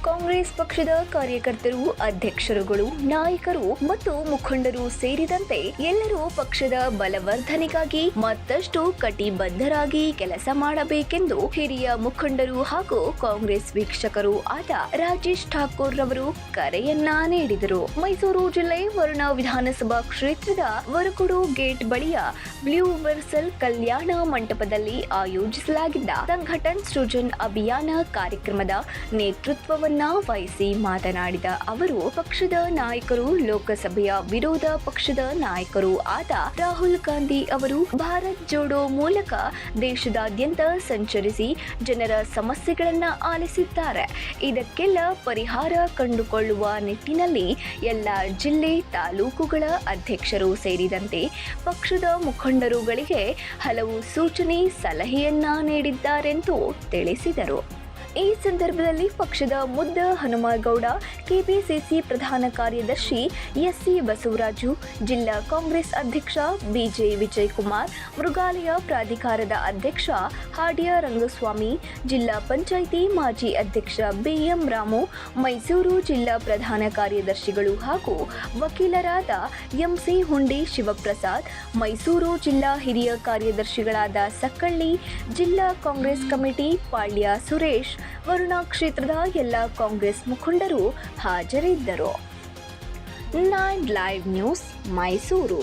ಕಾಂಗ್ರೆಸ್ ಪಕ್ಷದ ಕಾರ್ಯಕರ್ತರು, ಅಧ್ಯಕ್ಷರುಗಳು, ನಾಯಕರು ಮತ್ತು ಮುಖಂಡರು ಸೇರಿದಂತೆ ಎಲ್ಲರೂ ಪಕ್ಷದ ಬಲವರ್ಧನೆಗಾಗಿ ಮತ್ತಷ್ಟು ಕಟಿಬದ್ಧರಾಗಿ ಕೆಲಸ ಮಾಡಬೇಕೆಂದು ಹಿರಿಯ ಮುಖಂಡರು ಹಾಗೂ ಕಾಂಗ್ರೆಸ್ ವೀಕ್ಷಕರು ಆದ ರಾಜೇಶ್ ಠಾಕೂರ್ ರವರು ಕರೆಯನ್ನ ನೀಡಿದರು. ಮೈಸೂರು ಜಿಲ್ಲೆ ವರುಣಾ ವಿಧಾನಸಭಾ ಕ್ಷೇತ್ರದ ವರಕುಡು ಗೇಟ್ ಬಳಿಯ ಬ್ಲೂ ವರ್ಸಲ್ ಕಲ್ಯಾಣ ಮಂಟಪದಲ್ಲಿ ಆಯೋಜಿಸಲಾಗಿದ್ದ ಸಂಘಟನ್ ಸೃಜನ್ ಅಭಿಯಾನ ಕಾರ್ಯಕ್ರಮದ ನೇತೃತ್ವವನ್ನು ವಹಿಸಿ ಮಾತನಾಡಿದ ಅವರು, ಪಕ್ಷದ ನಾಯಕರು, ಲೋಕಸಭೆಯ ವಿರೋಧ ಪಕ್ಷದ ನಾಯಕರು ಆದ ರಾಹುಲ್ ಗಾಂಧಿ ಅವರು ಭಾರತ್ ಜೋಡೋ ಮೂಲಕ ದೇಶದಾದ್ಯಂತ ಸಂಚರಿಸಿ ಜನರ ಸಮಸ್ಯೆಗಳನ್ನ ಆಲಿಸಿದ್ದಾರೆ. ಇದಕ್ಕೆಲ್ಲ ಪರಿಹಾರ ಕಂಡುಕೊಳ್ಳುವ ನಿಟ್ಟಿನಲ್ಲಿ ಎಲ್ಲ ಜಿಲ್ಲೆ, ತಾಲೂಕುಗಳ ಅಧ್ಯಕ್ಷರು ಸೇರಿದಂತೆ ಪಕ್ಷದ ಮುಖಂಡರುಗಳಿಗೆ ಹಲವು ಸೂಚನೆ, ಸಲಹೆಯನ್ನ ನೀಡಿದ್ದಾರೆಂದು ತಿಳಿಸಿದರು. ಈ ಸಂದರ್ಭದಲ್ಲಿ ಪಕ್ಷದ ಮುದ್ದ ಹನುಮಗೌಡ, ಕೆಪಿಸಿಸಿ ಪ್ರಧಾನ ಕಾರ್ಯದರ್ಶಿ ಎಸ್ಸಿ ಬಸವರಾಜು, ಜಿಲ್ಲಾ ಕಾಂಗ್ರೆಸ್ ಅಧ್ಯಕ್ಷ ಬಿಜೆ ವಿಜಯಕುಮಾರ್, ಮೃಗಾಲಯ ಪ್ರಾಧಿಕಾರದ ಅಧ್ಯಕ್ಷ ಹಾಡ್ಯ ರಂಗಸ್ವಾಮಿ, ಜಿಲ್ಲಾ ಪಂಚಾಯಿತಿ ಮಾಜಿ ಅಧ್ಯಕ್ಷ ಬಿಎಂ ರಾಮು, ಮೈಸೂರು ಜಿಲ್ಲಾ ಪ್ರಧಾನ ಕಾರ್ಯದರ್ಶಿಗಳು ಹಾಗೂ ವಕೀಲರಾದ ಎಂಸಿ ಹುಂಡಿ ಶಿವಪ್ರಸಾದ್, ಮೈಸೂರು ಜಿಲ್ಲಾ ಹಿರಿಯ ಕಾರ್ಯದರ್ಶಿಗಳಾದ ಸಕ್ಕಳ್ಳಿ, ಜಿಲ್ಲಾ ಕಾಂಗ್ರೆಸ್ ಕಮಿಟಿ ಪಾಳ್ಯ ಸುರೇಶ್, ವರುಣಾ ಕ್ಷೇತ್ರದ ಎಲ್ಲ ಕಾಂಗ್ರೆಸ್ ಮುಖಂಡರು ಹಾಜರಿದ್ದರು. 9 ಲೈವ್ ನ್ಯೂಸ್, ಮೈಸೂರು.